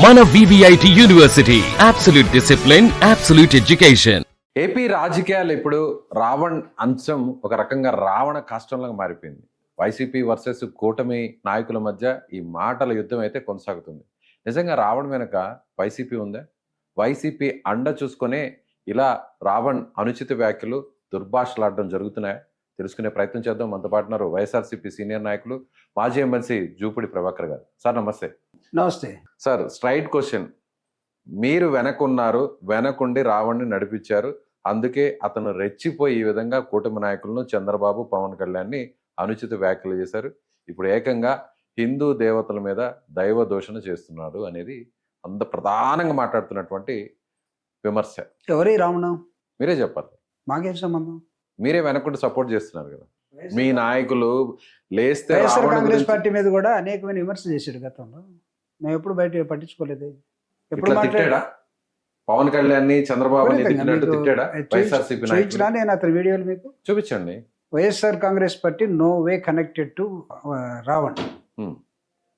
మన VVIT university, absolute discipline, absolute education. AP రాజకీయాలు ఇప్పుడు రావణ్ అంశం ఒక రకంగా రావణ కాష్టంలాగా మారిపోయింది. వైసీపీ వర్సెస్ కూటమి నాయకుల మధ్య ఈ మాటల యుద్ధం అయితే కొనసాగుతుంది. నిజంగా రావణ్ వెనక వైసీపీ ఉందా? వైసీపీ అండ చూసుకునే ఇలా రావణ్ అనుచిత వ్యాఖ్యలు, దుర్భాషలాడడం జరుగుతున్నాయా? తెలుసుకునే ప్రయత్నం చేద్దాం. మనతో పాటు ఉన్నారు వైఎస్ఆర్సీపీ సీనియర్ నాయకులు, మాజీ ఎమ్మెల్సీ జూపూడి ప్రభాకర్ గారు. సార్ నమస్తే. నమస్తే సార్, స్ట్రైట్ క్వశ్చన్. మీరు వెనకున్నారు, వెనకుండి రావణ్ణి నడిపించారు, అందుకే అతను రెచ్చిపోయి ఈ విధంగా కూటమి నాయకులను చంద్రబాబు, పవన్ కళ్యాణ్ని అనుచిత వ్యాఖ్యలు చేశారు. ఇప్పుడు ఏకంగా హిందూ దేవతల మీద దైవ దూషణ చేస్తున్నాడు అనేది అంత ప్రధానంగా మాట్లాడుతున్నటువంటి విమర్శ. ఎవరి రావణం? మీరే చెప్పాలి. మాకేం సంబంధం? మీరే వెనకుండి సపోర్ట్ చేస్తున్నారు కదా. మీ నాయకులు లేస్తే వైఎస్ఆర్ రావణ్ కాంగ్రెస్ గురించి పార్టీ మీద కూడా అనేకమైన విమర్శలు చేశాడు గతంలో. మేము ఎప్పుడు బయట పట్టించుకోలేదు. ఎప్పుడు ఇట్లా తిట్టాడా? పవన్ కళ్యాణ్ చంద్రబాబుని విపరీతంగా తిట్టినట్టు మీకు తిట్టాడా? వైఎస్ఆర్సీపీ నాయకులు చూపించినా నేను అతని వీడియోలు మీకు చూపించండి. YSR Congress party no way connected to Ravan. Hmm.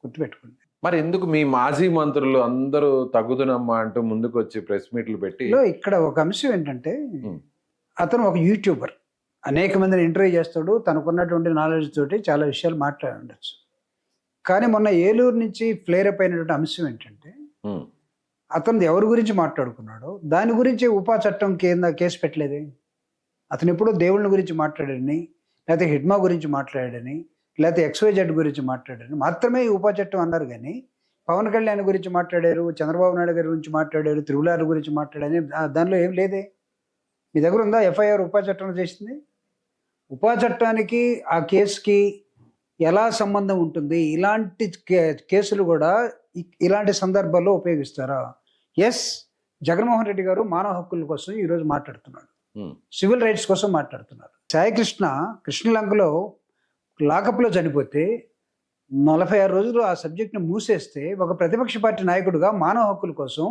గుర్తుపెట్టుకోండి. మరి ఎందుకు మీ మాజీ మంత్రులు అందరూ తగ్గుతున్నమ్మా అంటూ ముందుకు వచ్చి ప్రెస్ మీట్లు పెట్టి ఇక్కడ ఒక అంశం ఏంటంటే, హ్మ్. అతను ఒక యూట్యూబర్, అనేక మందిని ఇంటర్వ్యూ చేస్తాడు, తనకున్నటువంటి నాలెడ్జ్ తోటి చాలా విషయాలు మాట్లాడి ఉండొచ్చు. కానీ మొన్న ఏలూరు నుంచి ఫ్లేరప్ అయినటువంటి అంశం ఏంటంటే, హ్మ్. అతను ఎవరి గురించి మాట్లాడుకున్నాడో దాని గురించి ఉపా చట్టం కింద కేసు పెట్టలేదే. అతను ఎప్పుడో దేవుళ్ళ గురించి మాట్లాడాడని, లేకపోతే హిడ్మా గురించి మాట్లాడాడని, లేకపోతే XYZ గురించి మాట్లాడాడని మాత్రమే ఈ ఉపా చట్టం అన్నారు. కానీ పవన్ కళ్యాణ్ గురించి మాట్లాడారు, చంద్రబాబు నాయుడు గారి గురించి మాట్లాడారు, తిరుమల గురించి మాట్లాడని దానిలో ఏం లేదే. మీ దగ్గర ఉందా FIR ఉపా చట్టం చేసింది? ఉపా చట్టానికి ఆ కేసుకి ఎలా సంబంధం ఉంటుంది? ఇలాంటి కేసులు కూడా ఇలాంటి సందర్భాల్లో ఉపయోగిస్తారా? ఎస్, జగన్మోహన్ రెడ్డి గారు మానవ హక్కుల కోసం ఈరోజు మాట్లాడుతున్నాడు, హ్మ్. సివిల్ రైట్స్ కోసం మాట్లాడుతున్నారు. సాయికృష్ణ కృష్ణలంకలో లాకప్లో చనిపోతే 46 రోజులు ఆ సబ్జెక్ట్ని మూసేస్తే ఒక ప్రతిపక్ష పార్టీ నాయకుడిగా మానవ హక్కుల కోసం,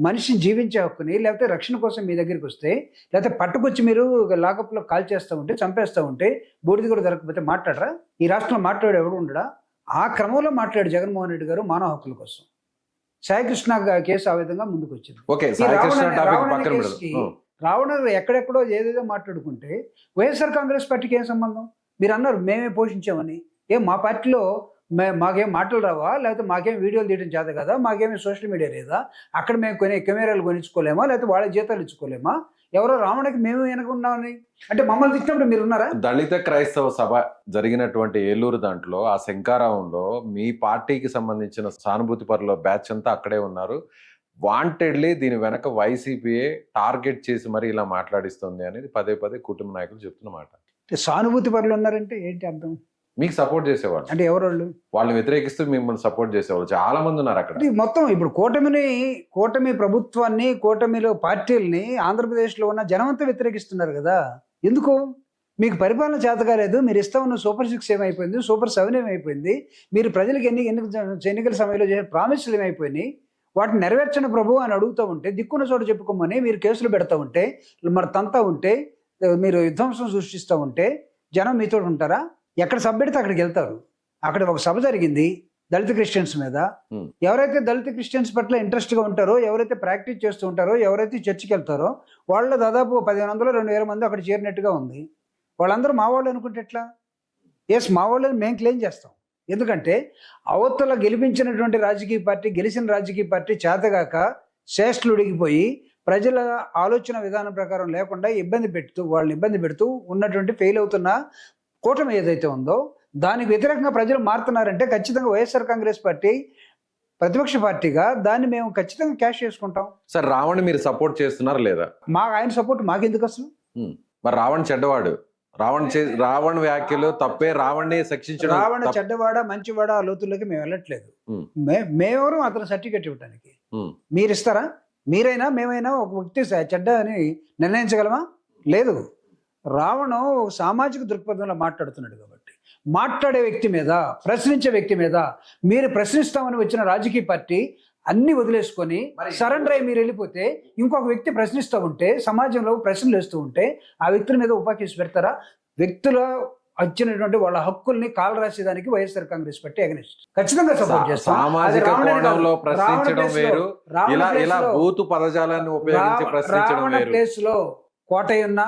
మనిషిని జీవించే హక్కుని, లేకపోతే రక్షణ కోసం మీ దగ్గరికి వస్తే, లేకపోతే పట్టుకొచ్చి మీరు లాకప్లో కాల్ చేస్తూ ఉంటే, చంపేస్తూ ఉంటే, బూడిద కూడా దొరకకపోతే మాట్లాడరా? ఈ రాష్ట్రంలో మాట్లాడే ఎవడు ఉండడా? ఆ క్రమంలో మాట్లాడు జగన్మోహన్ రెడ్డి గారు మానవ హక్కుల కోసం. సాయికృష్ణ కేసు ఆ విధంగా ముందుకు వచ్చింది. ఓకే, సాయికృష్ణ టాపిక్ పక్కన పెడదాం. హ్మ్. రావణ ఎక్కడెక్కడో ఏదేదో మాట్లాడుకుంటే వైఎస్ఆర్ కాంగ్రెస్ పార్టీకి ఏం సంబంధం? మీరు అన్నారు మేమే పోషించామని. మా పార్టీలో మాకేం మాటలు రావా? లేకపోతే మాకేం వీడియోలు తీయడం చేత కదా? మాకేమీ సోషల్ మీడియా లేదా? అక్కడ మేము కెమెరాలు కొనిచ్చుకోలేమా? లేకపోతే వాళ్ళ జీతాలు ఇచ్చుకోలేమా? ఎవరో రావణకి మేము వెనకున్నామని అంటే మమ్మల్ని తిట్టినప్పుడు మీరు ఉన్నారా? దళిత క్రైస్తవ సభ జరిగినటువంటి ఏలూరు దాంట్లో ఆ శంకారావంలో మీ పార్టీకి సంబంధించిన సానుభూతి పరుల బ్యాచ్ అంతా అక్కడే ఉన్నారు. వాంటెడ్లీ దీని వెనక వైసీపీఏ టార్గెట్ చేసి మరి ఇలా మాట్లాడిస్తుంది అనేది పదే పదే కుటుంబ నాయకులు చెప్తున్నమాట. సానుభూతి పరులు ఉన్నారంటే ఏంటి అర్థం? మీకు సపోర్ట్ చేసేవాళ్ళు అంటే ఎవరోళ్ళు? వాళ్ళని వ్యతిరేకిస్తూ మిమ్మల్ని సపోర్ట్ చేసేవాళ్ళు చాలా మంది ఉన్నారు అక్కడ. మొత్తం ఇప్పుడు కూటమి ప్రభుత్వాన్ని, కూటమిలో పార్టీలని ఆంధ్రప్రదేశ్లో ఉన్న జనమంతా వ్యతిరేకిస్తున్నారు కదా. ఎందుకు? మీకు పరిపాలన చేత కాలేదు. మీరు ఇస్తా ఉన్న సూపర్ 6 ఏమైపోయింది, సూపర్ 7 ఏమైపోయింది, మీరు ప్రజలకు ఎన్నికల సమయంలో చేసే ప్రామిస్లు ఏమైపోయినాయి, వాటిని నెరవేర్చని ప్రభు అని అడుగుతూ ఉంటే, దిక్కున్న చోట చెప్పుకోమని మీరు కేసులు పెడతా ఉంటే, మరి తంతా ఉంటే, మీరు విధ్వంసం సృష్టిస్తూ ఉంటే జనం మీతో ఉంటారా? ఎక్కడ సభ పెడితే అక్కడికి వెళ్తారు. అక్కడ ఒక సభ జరిగింది దళిత క్రిస్టియన్స్ మీద. ఎవరైతే దళిత క్రిస్టియన్స్ పట్ల ఇంట్రెస్ట్గా ఉంటారో, ఎవరైతే ప్రాక్టీస్ చేస్తూ ఉంటారో, ఎవరైతే చర్చికి వెళ్తారో వాళ్ళు దాదాపు 1500-2000 మంది అక్కడ చేరినట్టుగా ఉంది. వాళ్ళందరూ మా వాళ్ళు అనుకుంటే ఎట్లా? ఎస్, మా వాళ్ళని మేము క్లెయిమ్ చేస్తాం. ఎందుకంటే అవతల గెలిపించినటువంటి రాజకీయ పార్టీ, గెలిచిన రాజకీయ పార్టీ చేతగాక శ్రేష్ఠులు ఉడిగిపోయి ప్రజల ఆలోచన విధానం ప్రకారం లేకుండా వాళ్ళని ఇబ్బంది పెడుతూ ఉన్నటువంటి ఫెయిల్ అవుతున్న కూటమి ఏదైతే ఉందో దానికి వ్యతిరేకంగా ప్రజలు మారుతున్నారంటే ఖచ్చితంగా వైఎస్ఆర్ కాంగ్రెస్ పార్టీ ప్రతిపక్ష పార్టీగా దాన్ని మేము ఖచ్చితంగా క్యాష్ చేసుకుంటాం. సార్, రావణ్ మీరు సపోర్ట్ చేస్తున్నారా లేదా? ఆయన సపోర్ట్ మాకెందుకు అసలు? మరి రావణ్ చెడ్డవాడు, రావణ్ వ్యాఖ్యలు తప్పే, రావణ్ని శిక్షించడం. రావణ చెడ్డవాడ మంచివాడ ఆ లోతుల్లోకి మేము వెళ్ళట్లేదు. మేమెవరు అతను సర్టిఫికెట్ ఇవ్వడానికి? మీరు ఇస్తారా? మీరైనా మేమైనా ఒక వ్యక్తి చెడ్డ అని నిర్ణయించగలమా? లేదు. రావణం సామాజిక దృక్పథంలో మాట్లాడుతున్నాడు కాబట్టి, మాట్లాడే వ్యక్తి మీద, ప్రశ్నించే వ్యక్తి మీద మీరు ప్రశ్నిస్తామని వచ్చిన రాజకీయ పార్టీ అన్ని వదిలేసుకొని సరెండర్ అయ్యి మీరు వెళ్ళిపోతే, ఇంకొక వ్యక్తి ప్రశ్నిస్తూ ఉంటే, సమాజంలో ప్రశ్నలు వేస్తూ ఉంటే ఆ వ్యక్తుల మీద ఉపా కేసు పెడతారా? వ్యక్తుల వచ్చినటువంటి వాళ్ళ హక్కుల్ని కాలు రాసేదానికి వైఎస్ఆర్ కాంగ్రెస్ పార్టీ అగెనిస్ట్ ఖచ్చితంగా సపోర్ట్ చేస్తాం. అది సామాజిక రావణుడి కాదు. కోణంలో రావణ ప్రశ్నించడం ప్లేస్ లో- వేరు, రావణ ఇలా ప్లేస్ ఇలా లో- బూతు పదజాలాన్ని ఉపయోగించి ప్రశ్నించడం రావణ వేరు. ప్లేస్ లో కోటయ్య ఉన్నా,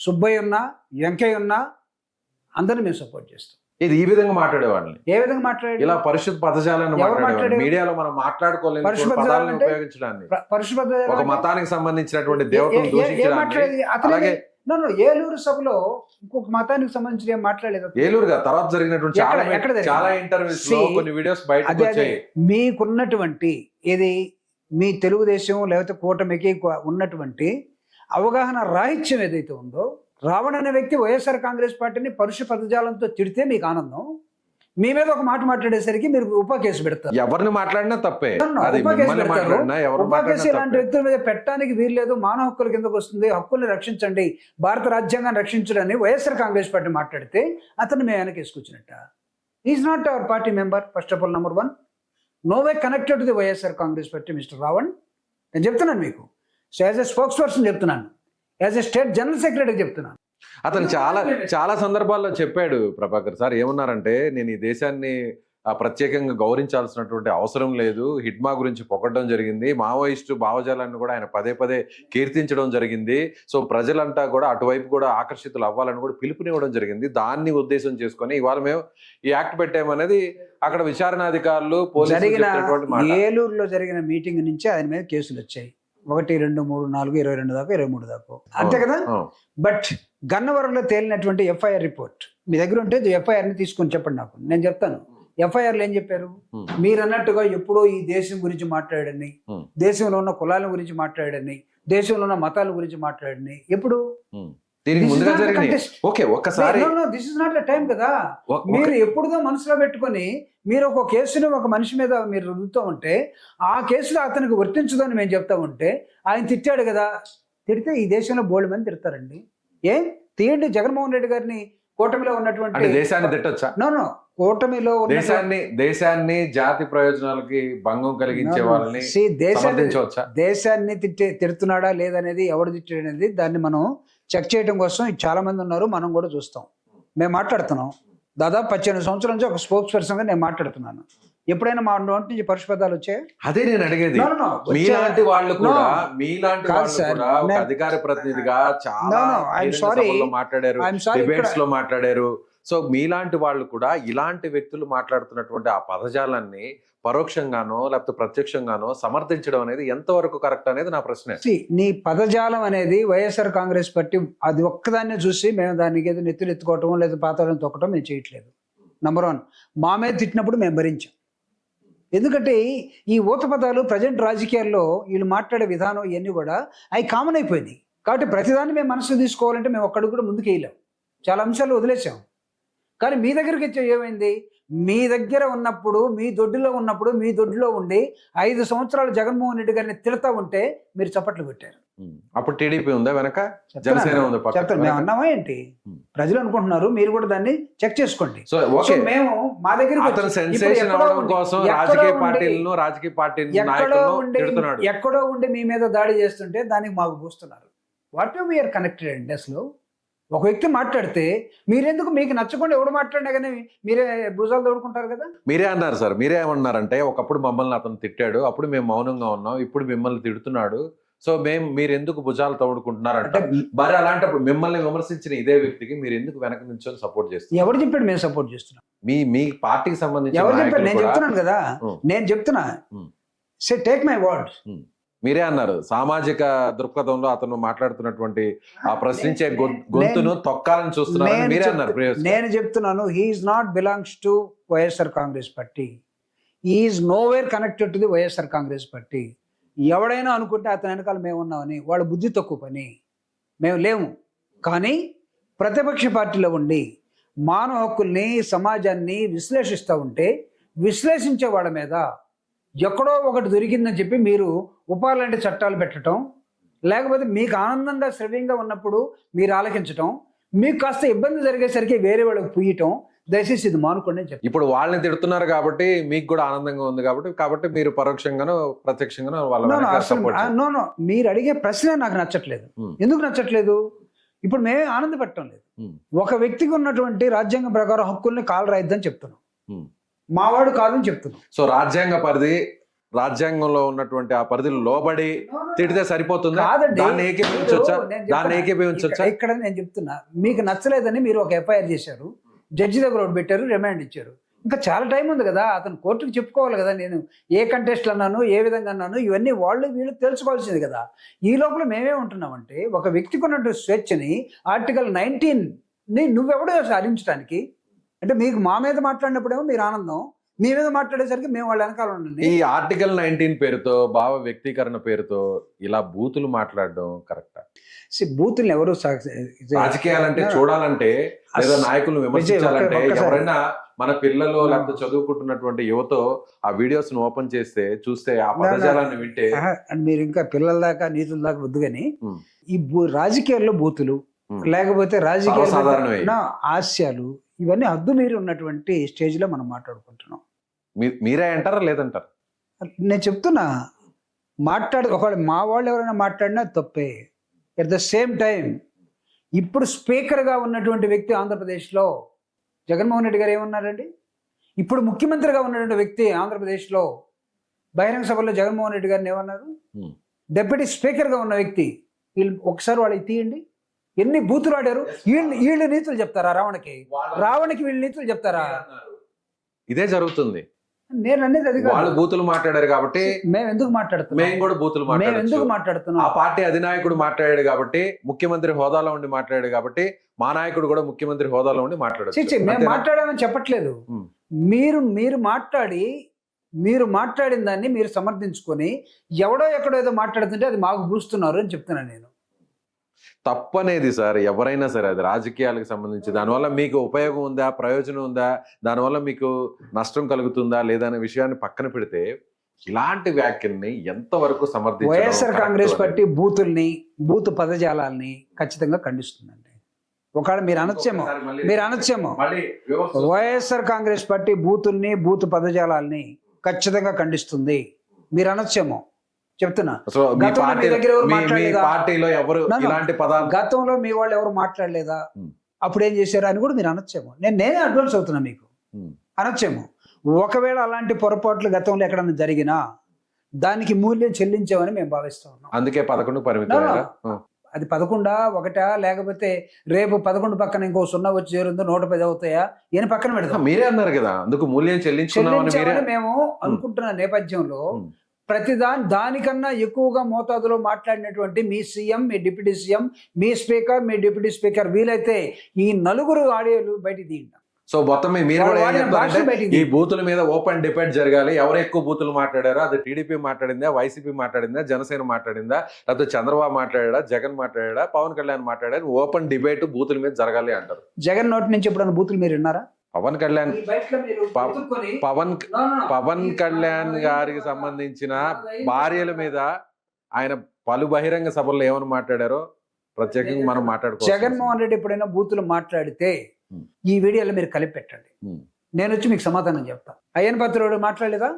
సుబ్బయ్య ఉన్నా, వెంకయ్య ఉన్నా అందరిని మేము సపోర్ట్ చేస్తాం. ఇది ఈ విధంగా మాట్లాడేవాళ్ళని, ఏ విధంగా మాట్లాడి ఇలా పరిశుద్ధ పదజాలాన్ని ఎవరు మాట్లాడేవాళ్ళు. మాట్లాడారు? మీడియాలో మనం మాట్లాడుకోలేని పరిశుద్ధ పదాలను పదజాలం అంటే? ఉపయోగించడాన్ని, పరిశుభ్ర ఒక మతానికి సంబంధించినటువంటి దేవతను దూషించడాన్ని. అలాగే ఏలూరు సభలో ఇంకొక మతానికి సంబంధించి ఏం మాట్లాడలేదు. ఏలూరుగా తర్వాత జరిగినటువంటి చాలా ఎక్కడ జరిగింది? చాలా ఇంటర్వ్యూస్ లో See, కొన్ని వీడియోస్ బయటకు అదే వచ్చాయి. మీకున్నటువంటి ఇది మీ తెలుగుదేశం లేకపోతే కూటమికి ఉన్నటువంటి అవగాహన రాహిత్యం ఏదైతే ఉందో, రావణ అనే వ్యక్తి వైఎస్ఆర్ కాంగ్రెస్ పార్టీని పరుష పదజాలంతో తిడితే మీకు ఆనందం, మీ మీద ఒక మాట మాట్లాడేసరికి మీరు ఉపా కేసు పెడతారు. ఎవరిని మాట్లాడినా తప్పే, అది ఉపా కేసు మిమ్మల్ని పెడతారు. మాట్లాడినా ఎవరు ఉపా కేసు మాట్లాడినా ఇలాంటి తప్పే. వ్యక్తుల మీద పెట్టడానికి వీల్లేదు. మానవ హక్కుల కిందకు వస్తుంది. హక్కుల్ని రక్షించండి, భారత రాజ్యాంగాన్ని రక్షించడని వైఎస్ఆర్ కాంగ్రెస్ పార్టీ మాట్లాడితే అతన్ని మేము వెనకేసుకొచ్చినట్ట. Is not our party member. First of all number 1, no way connected to the YSR Congress party mister Ravan. నేను చెప్తున్నాను మీకు, so as a spokesperson చెప్తున్నాను, as a state general secretary చెప్తున్నాను. అతను చాలా సందర్భాల్లో చెప్పాడు ప్రభాకర్ సార్. ఏమన్నారంటే, నేను ఈ దేశాన్ని ప్రత్యేకంగా గౌరవించాల్సినటువంటి అవసరం లేదు, హిడ్మా గురించి పొగడడం జరిగింది, మావోయిస్టు భావజాలాన్ని కూడా ఆయన పదే పదే కీర్తించడం జరిగింది, సో ప్రజలంతా కూడా అటువైపు కూడా ఆకర్షితులు అవ్వాలని కూడా పిలుపునివ్వడం జరిగింది. దాన్ని ఉద్దేశం చేసుకొని ఇవాళ మేము ఈ యాక్ట్ పెట్టామనేది అక్కడ విచారణాధికారులు పోలీసులు చెప్పినటువంటి మాట. ఏలూరులో జరిగిన మీటింగ్ నుంచి ఆయన మీద కేసులు వచ్చాయి. 1, 2, 3, 4, 22 దాకా, 23 దాకా, అంతే కదా. బట్ గన్నవరంలో తేలినటువంటి ఎఫ్ఐఆర్ రిపోర్ట్ మీ దగ్గర ఉంటే ఎఫ్ఐఆర్ ని తీసుకొని చెప్పండి నాకు, నేను చెప్తాను. ఎఫ్ఐఆర్లు ఏం చెప్పారు? మీరు అన్నట్టుగా ఎప్పుడో ఈ దేశం గురించి మాట్లాడని, దేశంలో ఉన్న కులాల గురించి మాట్లాడని, దేశంలో ఉన్న మతాల గురించి మాట్లాడని ఎప్పుడు దీనికి ముందుగా జరిగింది. ఓకే, ఒక్కసారి this is not the time కదా. మీరు ఎప్పుడుదో మనసులో పెట్టుకొని మీరు ఒక కేసుని ఒక మనిషి మీద మీరు రుద్దుతూ ఉంటే ఆ కేసులో అతనికి వర్తించదని మేము చెప్తా ఉంటే, ఆయన తిట్టాడు కదా, తిడితే ఈ దేశంలో బోల్డ్ మంది తిడతారండి. ఏం తీయండి, జగన్మోహన్ రెడ్డి గారిని కూటమిలో ఉన్నటువంటి దేశాన్ని తిట్టొచ్చా? నో కూటమిలో దేశాన్ని జాతి ప్రయోజనాలకి భంగం కలిగించే వాళ్ళని దేశాన్ని తిడుతున్నాడా లేదనేది, ఎవడు తిట్టాడనేది దాన్ని మనం చెక్ చేయడం కోసం చాలా మంది ఉన్నారు, మనం కూడా చూస్తాం. మేము మాట్లాడుతున్నాం దాదాపు 18 సంవత్సరాల నుంచి ఒక స్పోక్స్ పర్సన్ గా నేను మాట్లాడుతున్నాను. ఎప్పుడైనా మా నోటి నుంచి పరిశుభ్రతాలు వచ్చాయి? అదే నేను అడిగేది. మీలాంటి వాళ్ళు కూడా అధికార ప్రతినిధిగా చాలా మాట్లాడారు, డిబేట్స్ లో మాట్లాడారు. సో మీలాంటి వాళ్ళు కూడా ఇలాంటి వ్యక్తులు మాట్లాడుతున్నటువంటి ఆ పదజాలాన్ని పరోక్షంగానో లేకపోతే ప్రత్యక్షంగానో సమర్థించడం అనేది ఎంతవరకు కరెక్ట్ అనేది నా ప్రశ్న. నీ పదజాలం అనేది వైఎస్ఆర్ కాంగ్రెస్ పార్టీ అది ఒక్కదాన్నే చూసి మేము దానికి ఏదో నెత్తులు ఎత్తుకోవటం లేదా పాతాలను తొక్కటం మేము చేయట్లేదు. నెంబర్ 1, మా మీద తిట్టినప్పుడు మేము భరించాం. ఎందుకంటే ఈ ఊత పదాలు ప్రజెంట్ రాజకీయాల్లో వీళ్ళు మాట్లాడే విధానం ఇవన్నీ కూడా అవి కామన్ అయిపోయినాయి. కాబట్టి ప్రతిదాన్ని మేము మనసు తీసుకోవాలంటే మేము ఒక్కడికి కూడా ముందుకు వేయలేం, చాలా అంశాలు వదిలేసాం. కానీ మీ దగ్గరికి వచ్చే ఏమైంది, మీ దగ్గర ఉన్నప్పుడు, మీ దొడ్డిలో ఉన్నప్పుడు, మీ దొడ్డిలో ఉండి 5 సంవత్సరాలు జగన్మోహన్ రెడ్డి గారిని తిడతా ఉంటే మీరు చప్పట్లు పెట్టారు. అప్పుడు టీడీపీ ఉందా వెనక, జనసేన ఉందా? చెప్తాను, మేము అన్నామా ఏంటి? ప్రజలు అనుకుంటున్నారు, మీరు కూడా దాన్ని చెక్ చేసుకోండి. సో మేము మా దగ్గర ఎక్కడో ఉండి మీ మీద దాడి చేస్తుంటే దానికి మాకు పూస్తున్నారు. వాట్ వీఆర్ కనెక్టెడ్ అండి. అసలు ఒక వ్యక్తి మాట్లాడితే మీరెందుకు, మీకు నచ్చకుండా ఎవడు మాట్లాడినా కానీ మీరే భుజాలు తోడుకుంటారు కదా. మీరే అన్నారు సార్, మీరే ఏమన్నారంటే, ఒకప్పుడు మమ్మల్ని అతను తిట్టాడు, అప్పుడు మేము మౌనంగా ఉన్నాం, ఇప్పుడు మిమ్మల్ని తిడుతున్నాడు, సో మీరు ఎందుకు భుజాలు తోడుకుంటున్నారంటే, మరి అలాంటప్పుడు మిమ్మల్ని విమర్శించిన ఇదే వ్యక్తికి మీరు ఎందుకు వెనక నుంచి సపోర్ట్ చేస్తారు? ఎవరు చెప్పాడు మేము సపోర్ట్ చేస్తున్నాం? మీ పార్టీకి సంబంధించి ఎవరు చెప్పారు? నేను చెప్తున్నాను కదా, నేను చెప్తున్నా. సే టేక్ మై వర్డ్. మీరే అన్నారు, సామాజిక దృక్పథంలో అతను మాట్లాడుతున్నటువంటి ఆ ప్రశ్నించే గొంతును తొక్కాలని చూస్తున్నారు మీరే అన్నారు. నేను చెప్తున్నాను, he's not belongs to YSR Congress party, he's nowhere connected to the YSR Congress party. ఎవడైనా అనుకుంటే అతని వెనకాల మేము ఉన్నామని, వాళ్ళ బుద్ధి తక్కువ పని, మేము లేము. కానీ ప్రతిపక్ష పార్టీలో ఉండి మానవ హక్కుల్ని, సమాజాన్ని విశ్లేషిస్తూ ఉంటే, విశ్లేషించే వాళ్ళ మీద ఎక్కడో ఒకటి దొరికిందని చెప్పి మీరు ఉపాలంటే చట్టాలు పెట్టడం, లేకపోతే మీకు ఆనందంగా శ్రవ్యంగా ఉన్నప్పుడు మీరు ఆలకించటం, మీకు కాస్త ఇబ్బంది జరిగేసరికి వేరే వాళ్ళకి పుయ్యటం, దయచేసి ఇది మానుకోండి అని చెప్పి. ఇప్పుడు వాళ్ళని తిడుతున్నారు కాబట్టి మీకు కూడా ఆనందంగా ఉంది కాబట్టి మీరు పరోక్షంగానో ప్రత్యక్షంగానో వాళ్ళ నో, మీరు అడిగే ప్రశ్న నాకు నచ్చట్లేదు. ఎందుకు నచ్చట్లేదు? ఇప్పుడు మేమే ఆనందపడటం లేదు. ఉమ్. ఒక వ్యక్తికి ఉన్నటువంటి రాజ్యాంగం ప్రకారం హక్కుల్ని కాలు రాయిద్దని చెప్తున్నాం, ఉమ్. మావాడు కాదని చెప్తున్నాం. సో రాజ్యాంగంలో ఉన్నటువంటి ఆ పరిధిలో లోబడి తిడితే సరిపోతుందా? కాదండి, దాన్ని ఏకీభవించొచ్చా? ఇప్పుడు నేను దాన్ని చెప్తున్నా, ఏకీభవించొచ్చా? ఇక్కడ నేను చెప్తున్నా, మీకు నచ్చలేదని మీరు ఒక ఎఫ్ఐఆర్ చేశారు, జడ్జి దగ్గర ఒకటి పెట్టారు, రిమాండ్ ఇచ్చారు. ఇంకా చాలా టైం ఉంది కదా, అతను కోర్టుకు చెప్పుకోవాలి కదా, నేను ఏ కంటెస్ట్లు అన్నాను, ఏ విధంగా అన్నాను, ఇవన్నీ వీళ్ళు తెలుసుకోవాల్సింది కదా. ఈ లోపల మేమే ఉంటున్నామంటే ఒక వ్యక్తికి ఉన్నటువంటి స్వేచ్ఛని ఆర్టికల్ 19ని నువ్వెవడో హరించడానికి, అంటే మీకు మా మీద మాట్లాడినప్పుడేమో మీరు ఆనందం, మీ మీద మాట్లాడేసరికి మేము వాళ్ళ వెనకాల ఉండండి. ఈ ఆర్టికల్ 19 పేరుతో, భావ వ్యక్తీకరణ పేరుతో ఇలా బూతులు మాట్లాడడం కరెక్టా? బూతుల్ని ఎవరు రాజకీయాలంటే చూడాలంటే లేదా నాయకులను విమర్శించాలంటే ఎవరైనా మన పిల్లలు లేకపోతే చదువుకుంటున్నటువంటి యువతో ఆ వీడియోస్ ను ఓపెన్ చేస్తే చూస్తే ఆ పదజాలాన్ని వింటే మీరు ఇంకా పిల్లల దాకా నీతుల దాకా వద్దు కానీ ఉమ్. ఈ రాజకీయాల్లో బూతులు ఉమ్. లేకపోతే సర్వసాధారణమే. రాజకీయ హాస్యాలు ఇవన్నీ హద్దు మీరు ఉన్నటువంటి స్టేజ్ లో మనం మాట్లాడుకుంటున్నాం. మీరే అంటారా లేదంటారు? నేను చెప్తున్నా, ఒకవేళ మా వాళ్ళు ఎవరైనా మాట్లాడినా తప్పే. ఎట్ ద సేమ్ టైం ఇప్పుడు స్పీకర్గా ఉన్నటువంటి వ్యక్తి ఆంధ్రప్రదేశ్లో జగన్మోహన్ రెడ్డి గారు ఏమన్నారండి? ఇప్పుడు ముఖ్యమంత్రిగా ఉన్నటువంటి వ్యక్తి ఆంధ్రప్రదేశ్లో బహిరంగ సభలో జగన్మోహన్ రెడ్డి గారిని ఏమన్నారు? డిప్యూటీ స్పీకర్గా ఉన్న వ్యక్తి, వీళ్ళు ఒకసారి వాళ్ళకి తీయండి, ఎన్ని బూతులు ఆడారు. వీళ్ళు నీతులు చెప్తారా రావణకి వీళ్ళు నీతులు చెప్తారా? ఇదే జరుగుతుంది. నేను అనేది అది వాళ్ళు బూతులు మాట్లాడారు కాబట్టి మేము ఎందుకు మాట్లాడుతున్నాం? మేము కూడా బూతులు మాట్లాడుతున్నాం. ఆ పార్టీ అధినాయకుడు మాట్లాడాడు కాబట్టి, ముఖ్యమంత్రి హోదాలో ఉండి మాట్లాడాడు కాబట్టి, మా నాయకుడు కూడా ముఖ్యమంత్రి హోదాలో ఉండి మాట్లాడాడు. మేము మాట్లాడామని చెప్పట్లేదు. మీరు మాట్లాడిన దాన్ని మీరు సమర్థించుకొని ఎవడో ఎక్కడో ఏదో మాట్లాడుతుంటే అది మాకు పూస్తున్నారు అని చెప్తున్నాను నేను. తప్పనేది సార్, ఎవరైనా సరే, అది రాజకీయాలకు సంబంధించి దానివల్ల మీకు ఉపయోగం ఉందా, ప్రయోజనం ఉందా, దానివల్ల మీకు నష్టం కలుగుతుందా లేదా అనే విషయాన్ని పక్కన పెడితే ఇలాంటి వ్యాఖ్యల్ని ఎంతవరకు సమర్థించడం? వైఎస్ఆర్ కాంగ్రెస్ పార్టీ బూత్ పదజాలాల్ని ఖచ్చితంగా ఖండిస్తుందండి. ఒకవేళ మీరు అనొచ్చేమో వైఎస్ఆర్ కాంగ్రెస్ పార్టీ బూత్ పదజాలాల్ని ఖచ్చితంగా ఖండిస్తుంది మీరు అనొచ్చేమో, చెప్తున్నా. గతంలో మీ వాళ్ళు ఎవరు మాట్లాడలేదా, అప్పుడు ఏం చేశారు అని కూడా మీరు అనొచ్చేమో. నేనే అడ్వాన్స్ అవుతున్నా మీకు, అనొచ్చేమో. ఒకవేళ అలాంటి పొరపాట్లు గతంలో ఎక్కడన్నా జరిగినా దానికి మూల్యం చెల్లించామని మేము భావిస్తా ఉన్నాం. అందుకే 11 పరిమితం. అది 11 ఒకటా, లేకపోతే రేపు 11 పక్కన ఇంకో 0 వచ్చి చేరుందో 110 అవుతాయా అని పక్కన పెడతాం. మీరే అన్నారు కదా, అందుకు మూల్యం చెల్లించామని మేము అనుకుంటున్న నేపథ్యంలో దానికన్నా ఎక్కువగా మోతాదులో మాట్లాడినటువంటి మీ సీఎం, మీ డిప్యూటీ సీఎం, మీ స్పీకర్, మీ డిప్యూటీ స్పీకర్, వీలైతే ఈ 4 ఆడియోలు బయటికి తీయండి. సో మొత్తం మీరు కూడా ఏం చెప్తారంటే ఈ బూతుల మీద ఓపెన్ డిబేట్ జరగాలి. ఎవరు ఎక్కువ బూతులు మాట్లాడారో, అది టీడీపీ మాట్లాడిందా, వైసీపీ మాట్లాడిందా, జనసేన మాట్లాడిందా, లేకపోతే చంద్రబాబు మాట్లాడా, జగన్ మాట్లాడా, పవన్ కళ్యాణ్ మాట్లాడారు, ఓపెన్ డిబేట్ బూతుల మీద జరగాలి అంటారు. జగన్ నోటి నుంచి ఎప్పుడన్నా బూతులు మీరు విన్నారా? పవన్ కళ్యాణ్ గారికి సంబంధించిన భార్యల మీద ఆయన పలు బహిరంగ సభల్లో ఏమని మాట్లాడారో ప్రత్యేకంగా మనం మాట్లాడుకో. జగన్మోహన్ రెడ్డి ఎప్పుడైనా బూతులు మాట్లాడితే ఈ వీడియోలో మీరు కలిపి పెట్టండి, నేను వచ్చి మీకు సమాధానం చెప్తా. అయ్యన్ పాత్రుడు మాట్లాడలేదా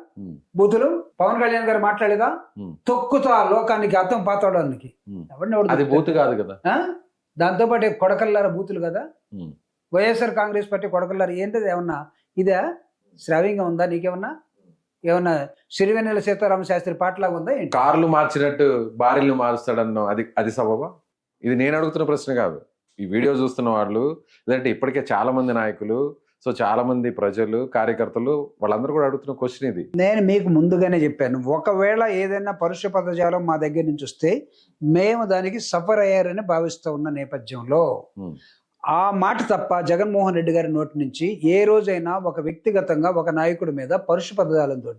బూతులు? పవన్ కళ్యాణ్ గారు మాట్లాడలేదా? తొక్కుతా లోకానికి అర్థం పాతడానికి. అది బూతు కాదు కదా. దాంతో పాటు కొడకల్లారా బూతులు కదా. వైఎస్ఆర్ కాంగ్రెస్ పార్టీ కొడకల్లారా ఏంటది? ఏమన్నా ఇదే శ్రావ్యంగా ఉందా? ఏమన్నా సిరివెన్నెల సీతారామ శాస్త్రి పాటలాగా ఉందా? కార్లు మార్చినట్టు భార్యలు మారుస్తాడన్నో అది సబబా? ఇది నేను అడుగుతున్న ప్రశ్న కాదు. ఈ వీడియో చూస్తున్న వాళ్ళు, లేదంటే ఇప్పటికే చాలా మంది నాయకులు, సో చాలా మంది ప్రజలు, కార్యకర్తలు, వాళ్ళందరూ కూడా అడుగుతున్న క్వశ్చన్ ఇది. నేను మీకు ముందుగానే చెప్పాను, ఒకవేళ ఏదైనా పరుష పదజాలం మా దగ్గర నుంచి వస్తే మేము దానికి సఫర్ అయ్యారని భావిస్తూ ఉన్న నేపథ్యంలో ఆ మాట తప్ప జగన్మోహన్ రెడ్డి గారి నోటి నుంచి ఏ రోజైనా ఒక వ్యక్తిగతంగా ఒక నాయకుడి మీద పరుష పదజాలంతో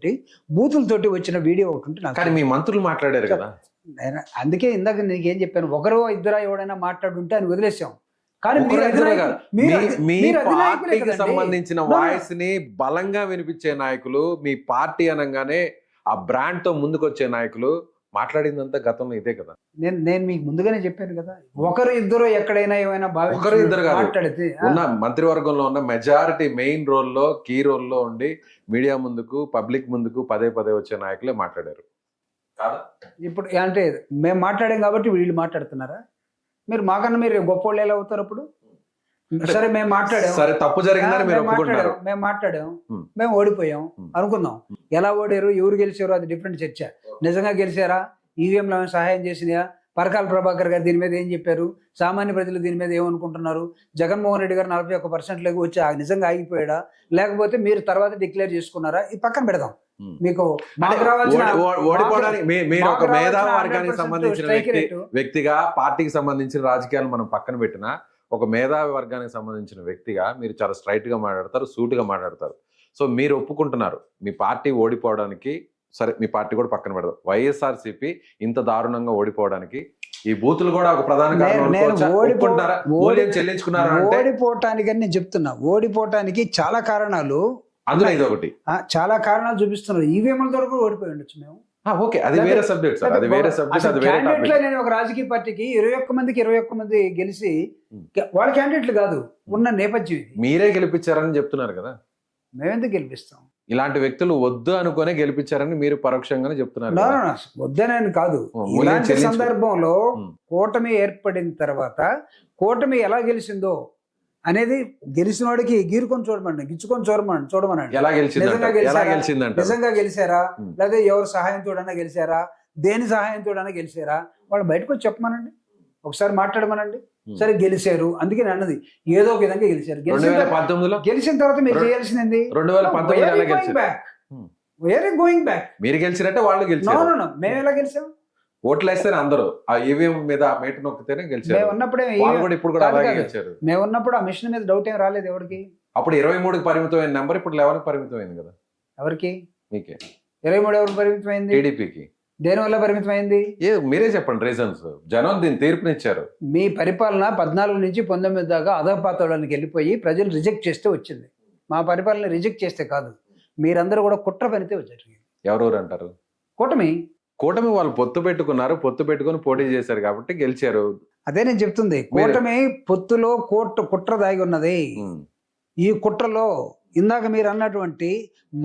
బూతులతోటి వచ్చిన వీడియో ఒకటి ఉంటుంది. కానీ మీ మంత్రులు మాట్లాడారు కదా. అందుకే ఇందాక నీకేం చెప్పాను, ఒకరో ఇద్దరు ఎవడైనా మాట్లాడుంటే అని వదిలేసాం. కానీ మీ పార్టీకి సంబంధించిన వాయిస్ ని బలంగా వినిపించే నాయకులు, మీ పార్టీ అనగానే ఆ బ్రాండ్ తో ముందుకు వచ్చే నాయకులు మాట్లాడిందంతా గతంలో ఇదే కదా. నేను మీకు ముందుగానే చెప్పాను కదా, ఒకరు ఇద్దరు ఎక్కడైనా ఏమైనా ఒకరు ఇద్దరు మాట్లాడితే ఉన్న మంత్రివర్గంలో ఉన్న మెజారిటీ మెయిన్ రోల్లో, కీ రోల్లో ఉండి మీడియా ముందుకు, పబ్లిక్ ముందుకు పదే వచ్చే నాయకులే మాట్లాడారు. ఇప్పుడు అంటే మేము మాట్లాడాం కాబట్టి వీళ్ళు మాట్లాడుతున్నారా? మీరు మాకన్నా మీరు గొప్పోళ్ళు ఎలా అవుతారు అప్పుడు? సరే మేము మాట్లాడాం, సరే తప్పు జరిగిందని మీరు ఒప్పుకుంటారు. మేము మాట్లాడాం, Hmm. మేము ఓడిపోయాం అనుకుందాం. ఎలా ఓడారు, ఎవరు గెలిచారు, అది డిఫరెంట్ చర్చ. నిజంగా గెలిచారా, ఈవీఎంలో సహాయం చేసినాయా, పరకాల ప్రభాకర్ గారు దీని మీద ఏం చెప్పారు, సామాన్య ప్రజలు దీని మీద ఏమనుకుంటున్నారు, జగన్మోహన్ రెడ్డి గారు 41% వచ్చి నిజంగా ఆగిపోయాడా, లేకపోతే మీరు తర్వాత డిక్లేర్ చేసుకున్నారా, ఇది పక్కన పెడదాం. మీకు మాకు రావాల్సిన ఓడిపోవడానికి మీరు ఒక మాకు మేధావి రావాల్సిన వర్గానికి 100% సంబంధించిన స్ట్రైక్ రేటు. వ్యక్తిగా, పార్టీకి సంబంధించిన రాజకీయాలు మనం పక్కన పెట్టినా, ఒక మేధావి వర్గానికి సంబంధించిన వ్యక్తిగా మీరు చాలా స్ట్రైట్ గా మాట్లాడతారు, సూటిగా మాట్లాడతారు. సో మీరు ఒప్పుకుంటున్నారు మీ పార్టీ ఓడిపోవడానికి, సరే మీ పార్టీ కూడా పక్కన పెడదాం, వైఎస్ఆర్సీపీ ఇంత దారుణంగా ఓడిపోవడానికి ఈ బూతులు కూడా ఒక ప్రధాన కారణం అనుకోవచ్చా? ఒప్పుకుంటారా? మూల్యం చెల్లించుకున్నారా అంటే? ఓడిపోవటానికి అని నేను చెప్తున్నా, ఓడిపోవటానికి చాలా కారణాలు, అందులో ఇది ఒకటి. చాలా కారణాలు చూపిస్తున్నారు. ఈవీఎంల ద్వారా కూడా ఓడిపోయి ఉండొచ్చు మేము. ఓకే, అది వేరే సబ్జెక్ట్ సార్, అది వేరే సబ్జెక్ట్, అది వేరే క్యాండిడేట్లే. టాపిక్. నేను ఒక రాజకీయ పార్టీకి 21 మంది గెలిచి వాళ్ళ క్యాండిడేట్లు కాదు, ఉన్న నేపథ్యం ఇది. మీరే గెలిపించారని చెప్తున్నారు కదా. మేమెందుకు గెలిపిస్తాం? ఇలాంటి వ్యక్తులు వద్దు అనుకునే గెలిపించారని మీరు పరోక్షంగానే చెప్తున్నారు No, కదా. no, no. వద్దనని కాదు. మూల్యం ఇలాంటి చెల్లించు. సందర్భంలో ఉమ్. కూటమి ఏర్పడిన తర్వాత కూటమి ఎలా గెలిచిందో అనేది గెలిచిన వాడికి గీరుకొని చూడమని, గిచ్చుకొని చూడమనండి. ఎలా గెలిచిందంట? నిజంగా ఎలా గెలిచారా? గెలిచిందంట? నిజంగా గెలిచారా, ఉమ్. లేదా ఎవరు సహాయంతోడన్నా గెలిచారా, దేని సహాయంతోడన్నా గెలిచారా, వాళ్ళు బయటకు వచ్చి చెప్పమనండి, ఒకసారి మాట్లాడమనండి. ఉమ్. సరే గెలిచారు, అందుకే నేను అన్నది ఏదో ఒక విధంగా గెలిచారు. 2019లో గెలిచిన తర్వాత మీరు చేయాల్సింది 2019 ఎలా గెలిచారు? Going back. మీరు గెలిచినట్టే వాళ్ళు గెలిచారు. మేము ఎలా గెలిచాం? ఓట్లు వేస్తేనే అందరూ ఆ ఈవీఎం మీద ఆ మేట నొక్కితేనే గెలిచారు. మేము ఉన్నప్పుడే వాళ్ళు కూడా ఇప్పుడు కూడా కాదు, అలాగే కాదు. గెలిచారు. మేము ఉన్నప్పుడు ఆ మిషన్ మీద డౌట్ ఏం రాలేదు ఎవరికి. అప్పుడు 23కి పరిమితమైన నెంబర్ ఇప్పుడు 11కి పరిమితమైంది కదా. ఎవరికి? మీకే. 23 ఎవరికి పరిమితమైంది? టీడీపీకి. దేని వల్ల పరిమితమైంది? మీరే చెప్పండి రీజన్స్. జనం దీన్ని తీర్పునిచ్చారు. మీ పరిపాలన 14 నుంచి 19 దాకా అధపాతాళానికి వెళ్ళిపోయి ప్రజలు రిజెక్ట్ చేస్తే వచ్చింది. మా పరిపాలన రిజెక్ట్ చేస్తే కాదు, మీరందరూ కూడా కుట్ర పనితే జరిగింది. ఎవరెవరు అంటారు? కూటమి వాళ్ళు పొత్తు పెట్టుకున్నారు, పొత్తు పెట్టుకుని పోటీ చేశారు కాబట్టి గెలిచారు. అదే నేను చెప్తుంది, కూటమి పొత్తులో కుట్ర దాగి ఉన్నది. ఈ కుట్రలో ఇందాక మీరు అన్నటువంటి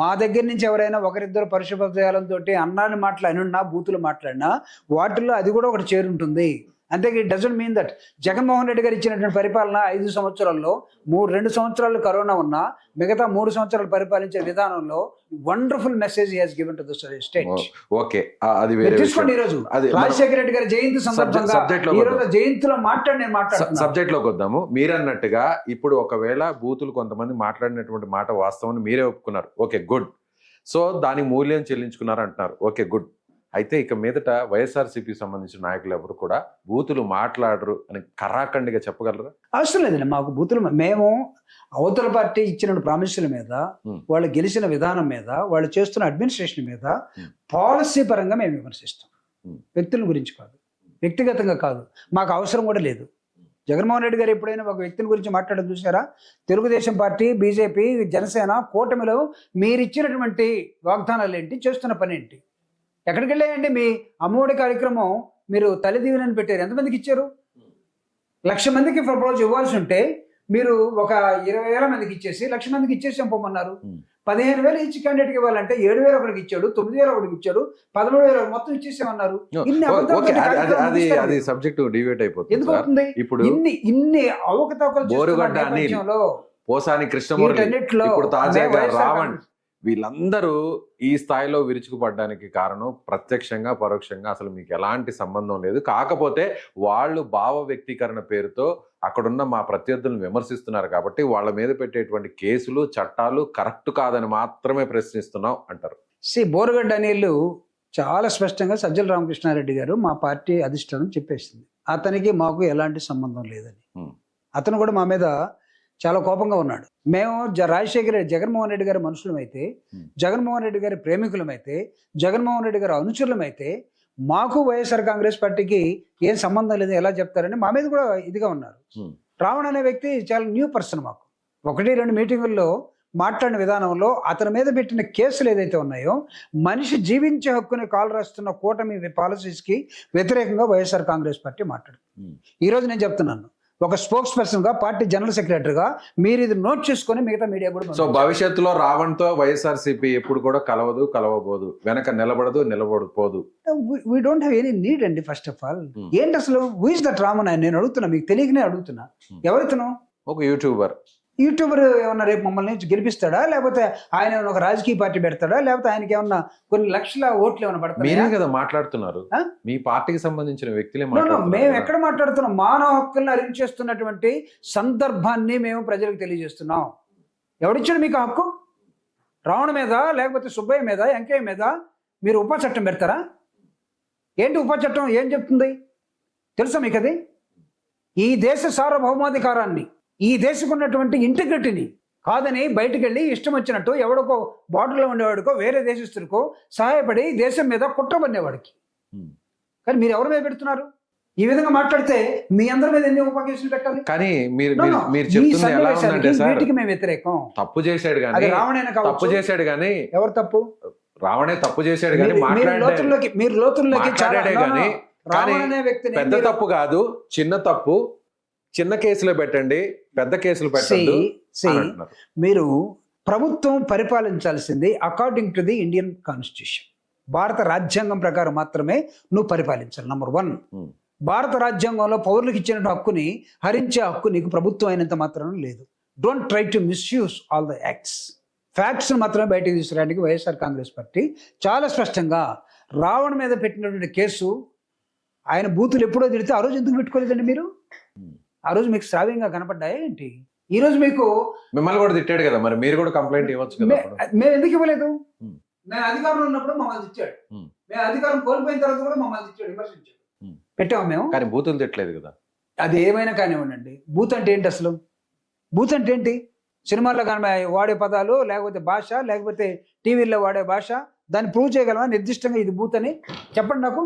మా దగ్గర నుంచి ఎవరైనా ఒకరిద్దరు పరిశుభ్రతయాలంతో అన్నాన్ని మాట్లాడినా, బూతులు మాట్లాడినా వాటిల్లో అది కూడా ఒకటి చేరుంటుంది. అంతే, it doesn't mean that Jaganmohan Reddy గారు ఇచ్చినటువంటి పరిపాలన 5 సంవత్సరాల్లో 2 సంవత్సరాలు కరోనా ఉన్నా మిగతా 3 సంవత్సరాలు పరిపాలించే విధానంలో wonderful message he has given to the state. Okay, అది వేరే తీసుకోండి. ఈ రోజు రాజశేఖర రెడ్డి గారి జయంతి సందర్భంగా ఈ రోజు జయంతిలో మాట్లాడుతున్నాను. సబ్జెక్ట్ లోకి వద్దాము. మీరన్నట్టుగా ఇప్పుడు ఒకవేళ బూతులు కొంతమంది మాట్లాడినటువంటి మాట వాస్తవం మీరే ఒప్పుకున్నారు. Okay, good. సో దానికి మూల్యం చెల్లించుకున్నారు అంటున్నారు. Okay, good. అయితే ఇక మీదట వైఎస్ఆర్సీపీ సంబంధించిన నాయకులు ఎవరు కూడా బూతులు మాట్లాడరు అని కరాఖండిగా చెప్పగలరా? అవసరం లేదండి మాకు బూతులు. మేము అవతల పార్టీ ఇచ్చిన ప్రామిసుల మీద, వాళ్ళు గెలిచిన విధానం మీద, వాళ్ళు చేస్తున్న అడ్మినిస్ట్రేషన్ మీద పాలసీ పరంగా మేము విమర్శిస్తాం. వ్యక్తుల గురించి కాదు, వ్యక్తిగతంగా కాదు, మాకు అవసరం కూడా లేదు. జగన్మోహన్ రెడ్డి గారు ఎప్పుడైనా ఒక వ్యక్తిని గురించి మాట్లాడడం చూసారా? తెలుగుదేశం పార్టీ, బీజేపీ, జనసేన కూటమిలో మీరు ఇచ్చినటువంటి వాగ్దానాలు ఏంటి, చేస్తున్న పని ఏంటి? ఎక్కడికి వెళ్ళాయండి? మీ అమ్మఒడి కార్యక్రమం మీరు తల్లి దీవెనని పెట్టారు, ఎంతమందికి ఇచ్చారు? 1,00,000 మందికి ప్రపోజ్ ఇవ్వాల్సి ఉంటే మీరు ఒక 20,000 మందికి ఇచ్చేసి 1,00,000 మందికి ఇచ్చేసి పంపమన్నారు. 15,000 ఇచ్చి క్యాండిడేట్కి ఇవ్వాలంటే 7,000 ఒకటికి ఇచ్చాడు, 9,000 ఒకటికి ఇచ్చాడు, 13,000 మొత్తం ఇచ్చేసామన్నారు. అది సబ్జెక్ట్ డివేట్ అయిపోతుంది. ఎందుకు అవుతుంది? ఇప్పుడు ఇన్ని అవకతవకలు బోరుగడ్డ అనిల్, పోసాని కృష్ణమూర్తి, ఇప్పుడు తాజాగా రావణ్, వీళ్ళందరూ ఈ స్థాయిలో విరుచుకుపడడానికి కారణం ప్రత్యక్షంగా పరోక్షంగా అసలు మీకు ఎలాంటి సంబంధం లేదు. కాకపోతే వాళ్ళు భావ వ్యక్తీకరణ పేరుతో అక్కడున్న మా ప్రత్యర్థులను విమర్శిస్తున్నారు కాబట్టి వాళ్ళ మీద పెట్టేటువంటి కేసులు, చట్టాలు కరెక్ట్ కాదని మాత్రమే ప్రశ్నిస్తున్నాం అంటారు. బోరుగడ్డ అనిల్ చాలా స్పష్టంగా సజ్జల రామకృష్ణారెడ్డి గారు మా పార్టీ అధిష్టానం చెప్పేసింది, అతనికి మాకు ఎలాంటి సంబంధం లేదని. అతను కూడా మా మీద చాలా కోపంగా ఉన్నాడు. మేము జగన్మోహన్ రెడ్డి గారి మనుషులమైతే, జగన్మోహన్ రెడ్డి గారి ప్రేమికులమైతే, జగన్మోహన్ రెడ్డి గారి అనుచరులమైతే మాకు వైఎస్ఆర్ కాంగ్రెస్ పార్టీకి ఏం సంబంధం లేదు ఎలా చెప్తారని మా మీద కూడా ఇదిగా ఉన్నారు. రావణ్ అనే వ్యక్తి చాలా న్యూ పర్సన్. మాకు 1-2 మీటింగుల్లో మాట్లాడిన విధానంలో అతని మీద పెట్టిన కేసులు ఏదైతే ఉన్నాయో, మనిషి జీవించే హక్కుని కాలు రాస్తున్న కూటమి పాలసీస్కి వ్యతిరేకంగా వైఎస్ఆర్ కాంగ్రెస్ పార్టీ మాట్లాడుతుంది. ఈరోజు నేను చెప్తున్నాను, ఒక స్పోక్స్ పర్సన్గా, పార్టీ జనరల్ సెక్రటరీగా మీరు ఇది నోట్ చేసుకొని మిగతా మీడియా కూడా సో భవిష్యత్తులో రావణ్తో వైఎస్ఆర్సీపీ ఎప్పుడు కూడా కలవబోదు, వెనక నిలబడిపోదు. We don't have any need అండి. ఫస్ట్ ఆఫ్ ఆల్ ఏంటి అసలు హూ ఇస్ దట్ రామన్ అని నేను అడుగుతున్నా, మీకు తెలియకనే అడుగుతున్నా. ఎవరితను? ఒక యూట్యూబర్ ఏమన్నా రేపు మమ్మల్ని గెలిపిస్తాడా, లేకపోతే ఆయన ఏమన్నా ఒక రాజకీయ పార్టీ పెడతాడా, లేకపోతే ఆయనకి ఏమన్నా కొన్ని లక్షల ఓట్లు ఏమైనా పడతాయి? మీరే కదా మాట్లాడుతున్నారు, మీ పార్టీకి సంబంధించిన వ్యక్తులే. మేము ఎక్కడ మాట్లాడుతున్నాం? మానవ హక్కులను హరించేస్తున్నటువంటి సందర్భాన్ని మేము ప్రజలకు తెలియజేస్తున్నాం. ఎవడిచ్చాడు మీకు హక్కు? రావణ మీద, లేకపోతే సుబ్బయ్య మీద, వెంకయ్య మీద మీరు ఉప చట్టం పెడతారా? ఏంటి ఉప చట్టం ఏం చెప్తుంది తెలుసా మీకు? అది ఈ దేశ సార్వభౌమాధికారాన్ని, ఈ దేశకు ఉన్నటువంటి ఇంటిగ్రిటీని కాదని బయటకు వెళ్ళి ఇష్టం వచ్చినట్టు ఎవడికో బార్డర్లో ఉండేవాడికో వేరే దేశస్తుడికో సహాయపడి దేశం మీద కుట్రబడినవాడికి. కానీ మీరు ఎవరి మీద పెడుతున్నారు? ఈ విధంగా మాట్లాడితే మీ అందరి మీద ఎన్ని ఉప కేసులు పెట్టాలి? కానీ మీరు చెప్తుంది ఎలా ఉందంటే సార్, వీటికి మేము వ్యతిరేకం. తప్పు చేశాడు కానీ, రావణైనా తప్పు చేశాడు కానీ, ఎవరు తప్పు? రావణే తప్పు చేశాడు కానీ మీరు లోతుల్లోకి కానీ పెద్ద తప్పు కాదు, చిన్న తప్పు. చిన్న కేసులో పెట్టండి, పెద్ద కేసులు పెట్టండి. మీరు ప్రభుత్వం పరిపాలించాల్సింది according to the Indian constitution, భారత రాజ్యాంగం ప్రకారం మాత్రమే నువ్వు పరిపాలించాలి. నంబర్ 1, భారత రాజ్యాంగంలో పౌరులకు ఇచ్చిన హక్కుని హరించే హక్కు నీకు ప్రభుత్వం అయినంత మాత్రం లేదు. Don't try to misuse all the acts. Facts మాత్రమే బయటకు తీసుకురావడానికి వైఎస్ఆర్ కాంగ్రెస్ పార్టీ చాలా స్పష్టంగా రావణ మీద పెట్టినటువంటి కేసు, ఆయన బూతులు ఎప్పుడో తిడితే ఆ రోజు ఎందుకు పెట్టుకోలేదండి మీరు? ఆ రోజు మీకు శ్రావ్యంగా కనపడ్డాయా ఏంటి? ఈ రోజు మీకు మిమ్మల్ని కూడా తిట్టాడు కదా, మరి మీరు కూడా కంప్లైంట్ ఇవ్వచ్చు కదా. మేము ఎందుకు ఇవ్వలేదు? మేము అధికారంలో ఉన్నప్పుడు మమ్మల్ని తిట్టాడు, మేము అధికారం కోల్పోయిన తర్వాత కూడా మమ్మల్ని తిట్టాడు, విమర్శించాడు. పెట్టాము మేము, కానీ బూతులు తిట్టలేదు కదా. అది ఏమైనా కానివ్వండి. బూత్ అంటే ఏంటి అసలు? బూత్ అంటే ఏంటి? సినిమాల్లో కానీ వాడే పదాలు, లేకపోతే భాష, లేకపోతే టీవీలో వాడే భాష, దాన్ని ప్రూవ్ చేయగలమా నిర్దిష్టంగా ఇది బూత్ అని? చెప్పండి నాకు.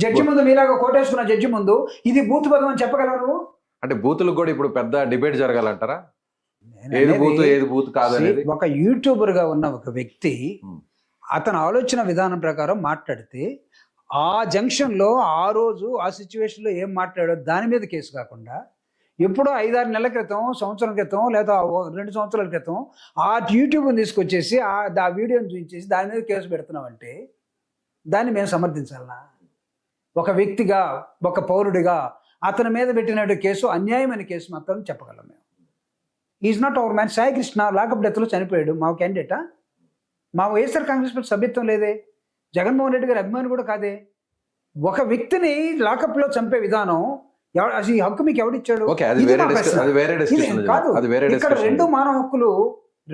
జడ్జి ముందు మీలాగా కోటేసుకున్న జడ్జి ముందు ఇది బూత్ పదం అని చెప్పగలవు నువ్వు? అంటే బూతులకు కూడా ఇప్పుడు పెద్ద డిబేట్ జరగాలంటారా? ఏది బూత్ కాదనేది. ఒక యూట్యూబర్ గా ఉన్న ఒక వ్యక్తి అతని ఆలోచన విధానం ప్రకారం మాట్లాడితే, ఆ జంక్షన్ లో ఆ రోజు ఆ సిచ్యువేషన్ లో ఏం మాట్లాడో దాని మీద కేసు కాకుండా, ఎప్పుడో 5-6 నెలల క్రితం, సంవత్సరం క్రితం, లేదా 2 సంవత్సరాల క్రితం ఆ యూట్యూబ్ తీసుకొచ్చేసి ఆ వీడియోని చూపించేసి దాని మీద కేసు పెడుతున్నామంటే దాన్ని మేము సమర్థించాలనా? ఒక వ్యక్తిగా, ఒక పౌరుడిగా అతని మీద పెట్టినట్టు కేసు అన్యాయమైన కేసు మాత్రం చెప్పగలం మేము. Is not our man. Sai Krishna lockup డెత్లో చనిపోయాడు, మా క్యాండిడేటా? మా వైఎస్ఆర్ కాంగ్రెస్ పార్టీ సభ్యత్వం లేదే, జగన్మోహన్ రెడ్డి గారి అభిమాని కూడా కాదే. ఒక వ్యక్తిని లాకప్లో చంపే విధానం ఈ హక్కు మీకు ఎవడిచ్చాడు? కాదు, ఇక్కడ 2 మానవ హక్కులు,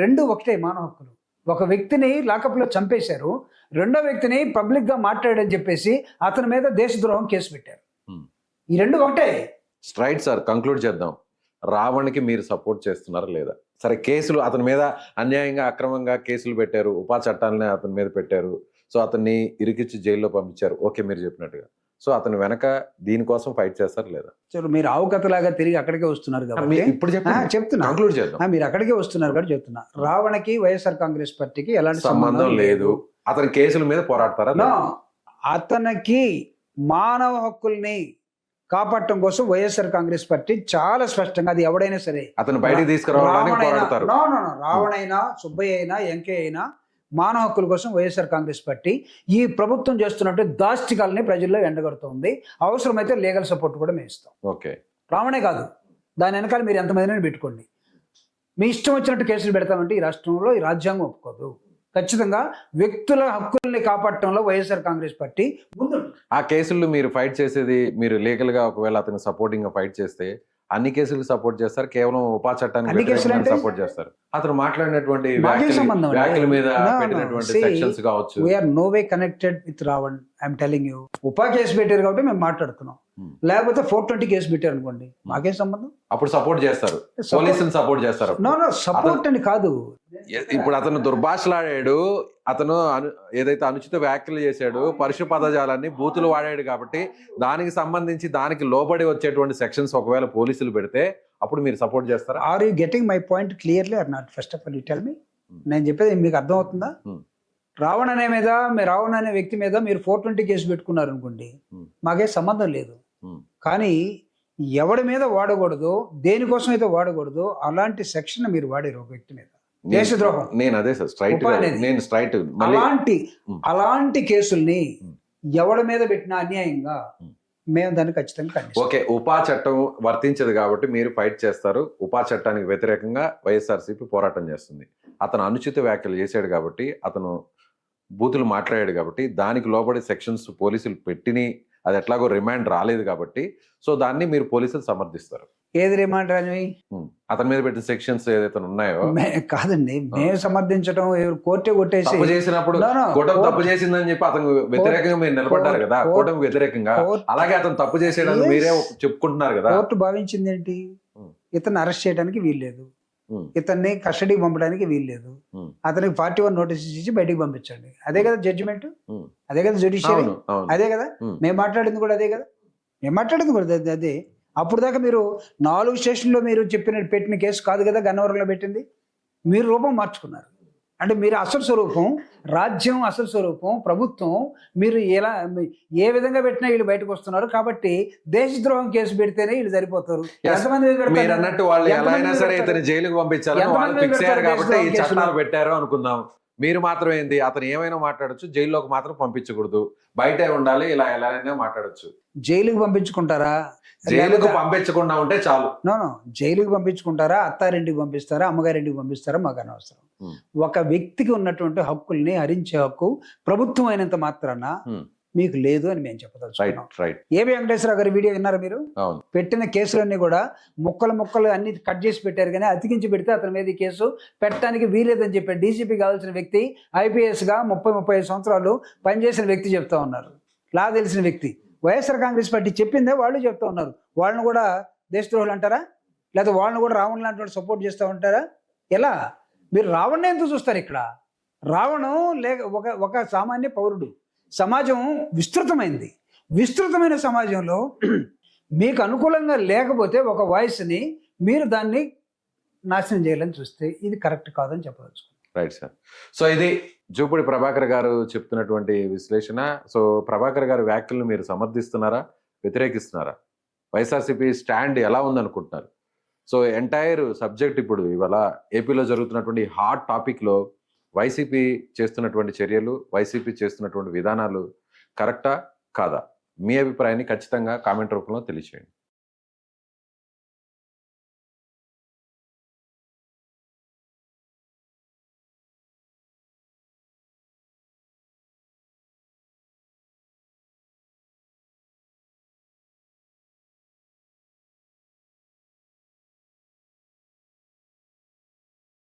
2 ఒకటే మానవ హక్కులు. ఒక వ్యక్తిని లాకప్లో చంపేశారు, రెండో వ్యక్తిని పబ్లిక్ గా మాట్లాడని చెప్పేసి అతని మీద దేశద్రోహం కేసు పెట్టారు. ఈ 2 ఒకటే. స్ట్రైట్ సార్, కంక్లూడ్ చేద్దాం. రావణ్కి మీరు సపోర్ట్ చేస్తున్నారా లేదా? సరే, కేసులు అతని మీద అన్యాయంగా అక్రమంగా కేసులు పెట్టారు, ఉపా చట్టాలని అతని మీద పెట్టారు, సో అతన్ని ఇరికిచ్చి జైల్లో పంపించారు. ఓకే, మీరు చెప్పినట్టుగా. సో అతను వెనక దీనికోసం ఫైట్ చేస్తారు లేదా? చలో, మీరు ఆవుకథలాగా తిరిగి అక్కడికే వస్తున్నారు కాబట్టి ఇప్పుడు చెప్తున్నా, కంక్లూడ్ చేద్దాం. మీరు అక్కడికే వస్తున్నారు కాబట్టి చెప్తున్నా. రావణకి వైఎస్ఆర్ కాంగ్రెస్ పార్టీకి ఎలాంటి సంబంధం లేదు. అతని కేసుల మీద పోరాడతారా? అతనికి మానవ హక్కుల్ని కాపాడటం కోసం వైఎస్ఆర్ కాంగ్రెస్ పార్టీ చాలా స్పష్టంగా, అది ఎవడైనా సరే, అతను బయటికి తీసుకురావడానికి పోరాడతారు. రావణైనా, సుబ్బయ్య అయినా, వెంకయ్య అయినా మానవ హక్కుల కోసం వైఎస్ఆర్ కాంగ్రెస్ పార్టీ ఈ ప్రభుత్వం చేస్తున్నట్టు దాష్టికాలని ప్రజల్లో ఎండగడుతుంది. అవసరమైతే లీగల్ సపోర్ట్ కూడా మేము ఇస్తాం. ఓకే, రావణే కాదు, దాని వెనకాల మీరు ఎంతమందిని పెట్టుకోండి, మీ ఇష్టం వచ్చినట్టు కేసులు పెడతామంటే ఈ రాష్ట్రంలో ఈ రాజ్యాంగం ఒప్పుకోదు. ఖచ్చితంగా వ్యక్తుల హక్కుల్ని కాపాడటంలో వైఎస్ఆర్ కాంగ్రెస్ పార్టీ ముందు. ఆ కేసుల్లో మీరు ఫైట్ చేసేది, మీరు లీగల్ గా ఒకవేళ అతను సపోర్టింగ్ గా ఫైట్ చేస్తే అన్ని కేసులకు సపోర్ట్ చేస్తారు, కేవలం ఉపా చట్టానికి సపోర్ట్ చేస్తారు. అతను మాట్లాడినటువంటి వ్యాఖ్యల మీద పెట్టినటువంటి సెక్షన్స్ కావచ్చు. We are no way connected with Ravan. I'm telling you. ఉపా కేసు పెట్టారు కాబట్టి మేము మాట్లాడుతున్నాం, లేకపోతే 420 కేసు పెట్టారు అనుకోండి, మాకేం సంబంధం? అప్పుడు సపోర్ట్ చేస్తారు, పోలీసులు సపోర్ట్ చేస్తారు. సపోర్ట్ అని కాదు. ఇప్పుడు అతను దుర్భాషలాడాడు, అతను ఏదైతే అనుచిత వ్యాఖ్యలు చేశాడు, పరుష పదజాలాన్ని, బూతులు వాడాడు కాబట్టి దానికి సంబంధించి దానికి లోబడి వచ్చేటువంటి సెక్షన్స్ ఒకవేళ పోలీసులు పెడితే అప్పుడు మీరు సపోర్ట్ చేస్తారా? Are you getting my point clearly or not? First of all you tell me. నేను చెప్పేది మీకు అర్థం అవుతుందా? రావణ్ అనే వ్యక్తి మీద మీరు 420 కేసు పెట్టుకున్నారు అనుకోండి, మాకే సంబంధం లేదు. కానీ ఎవడి మీద వాడకూడదో, దేనికోసం అయితే వాడకూడదో అలాంటి సెక్షన్ మీరు వాడారు ఒక వ్యక్తి మీద. దేశద్రోహం. నేను అదే సార్ స్ట్రైట్ ఉప అనేది. నేను స్ట్రైట్ అలాంటి కేసుల్ని ఎవడి మీద పెట్టినా అన్యాయంగా మేము దాన్ని ఖచ్చితంగా ఖండిస్తాం. ఓకే, ఉపా చట్టం వర్తించదు కాబట్టి మీరు ఫైట్ చేస్తారు. ఉపా చట్టానికి వ్యతిరేకంగా వైఎస్ఆర్సీపీ పోరాటం చేస్తుంది. అతను అనుచిత వ్యాఖ్యలు చేశాడు కాబట్టి, అతను బూతులు మాట్లాడాడు కాబట్టి, దానికి లోబడి సెక్షన్స్ పోలీసులు పెట్టిని, అది ఎట్లాగో రిమాండ్ రాలేదు కాబట్టి, సో దాన్ని మీరు పోలీసులు సమర్థిస్తారు. ఏది రిమాండ్ రానివి? అతని మీద పెట్టిన సెక్షన్స్ ఏదైతే ఉన్నాయో కాదండి, మేము సమర్థించడం కోర్టే కొట్టేసి తప్పు చేసినప్పుడు కూటమి తప్పు చేసిందని చెప్పి అతను వ్యతిరేకంగా మీరు నిలబడ్డారు కదా, కూటమి వ్యతిరేకంగా. అలాగే అతను తప్పు చేసేయడానికి మీరే చెప్పుకుంటున్నారు కదా. కోర్టు భావించింది ఏంటి? ఇతన్ని అరెస్ట్ చేయడానికి వీల్లేదు, ఇతన్ని కస్టడీకి పంపడానికి వీల్లేదు, అతనికి 41 నోటీస్ ఇచ్చి బయటికి పంపించండి. అదే కదా జడ్జిమెంట్, అదే కదా జ్యుడిషియరీ, అదే కదా మేము మాట్లాడింది కూడా, అదే కదా మేము మాట్లాడింది కూడా అదే. అప్పుడు దాకా మీరు 4 స్టేషన్లో మీరు పెట్టిన కేసు కాదు కదా గన్నవరంలో పెట్టింది. మీరు రూపం మార్చుకున్నారు. అంటే మీరు అసలు స్వరూపం, రాజ్యం అసలు స్వరూపం, ప్రభుత్వం మీరు ఏ విధంగా పెట్టినా వీళ్ళు బయటకు వస్తున్నారు. కాబట్టి దేశద్రోహం కేసు పెడితేనే వీళ్ళు సరిపోతారు. మీరు అన్నట్టు వాళ్ళు ఎలా అయినా సరే ఇతను జైలుకు పంపించాలని వాళ్ళు ఫిక్స్ అయ్యారు కాబట్టి ఈ చట్టాలు పెట్టారు అనుకుందాం. మీరు మాత్రం ఏంది, అతను ఏమైనా మాట్లాడచ్చు, జైల్లోకి మాత్రం పంపించకూడదు, బయటే ఉండాలి, ఇలా ఎలా అయినా మాట్లాడచ్చు. జైలుకి పంపించుకుంటారా? జైలుకు పంపించకుండా ఉంటే చాలు. నో, జైలుకి పంపించుకుంటారా, అత్తారింటికి పంపిస్తారా, అమ్మగారింటికి పంపిస్తారా, మాకు అనవసరం. ఒక వ్యక్తికి ఉన్నటువంటి హక్కుల్ని హరించే హక్కు ప్రభుత్వం అయినంత మాత్రాన మీకు లేదు అని మేము చెప్పదలుచుకున్నాం. ఏబి వెంకటేశ్వర గారి వీడియో విన్నారా మీరు? పెట్టిన కేసులన్నీ కూడా ముక్కలు అన్ని కట్ చేసి పెట్టారు, కానీ అతికించి పెడితే అతని మీద ఈ కేసు పెట్టడానికి వీలేదని చెప్పారు. డీజీపీ కావాల్సిన వ్యక్తి, ఐపీఎస్ గా 30-35 సంవత్సరాలు పనిచేసిన వ్యక్తి చెప్తా ఉన్నారు, లా తెలిసిన వ్యక్తి. వైఎస్ఆర్ కాంగ్రెస్ పార్టీ చెప్పిందే వాళ్ళు చెప్తా ఉన్నారు. వాళ్ళని కూడా దేశద్రోహులు అంటారా? లేకపోతే వాళ్ళని కూడా రావణ్ లాంటి సపోర్ట్ చేస్తూ ఉంటారా? ఎలా? మీరు రావణ్ని ఎందుకు చూస్తారు ఇక్కడ? రావణం ఒక సామాన్య పౌరుడు. సమాజం విస్తృతమైన సమాజంలో మీకు అనుకూలంగా లేకపోతే ఒక వాయిస్ని మీరు దాన్ని నాశనం చేయాలని చూస్తే ఇది కరెక్ట్ కాదని చెప్పవచ్చు. Right sir. సో ఇది జూపూడి ప్రభాకర్ గారు చెప్తున్నటువంటి విశ్లేషణ. సో ప్రభాకర్ గారి వ్యాఖ్యలను మీరు సమర్థిస్తున్నారా, వ్యతిరేకిస్తున్నారా? వైఎస్ఆర్సీపీ స్టాండ్ ఎలా ఉందనుకుంటున్నారు? సో ఎంటైర్ సబ్జెక్ట్ ఇప్పుడు ఇవాళ ఏపీలో జరుగుతున్నటువంటి హాట్ టాపిక్లో వైసీపీ చేస్తున్నటువంటి చర్యలు, వైసీపీ చేస్తున్నటువంటి విధానాలు కరెక్టా కాదా? మీ అభిప్రాయాన్ని ఖచ్చితంగా కామెంట్ రూపంలో తెలియచేయండి.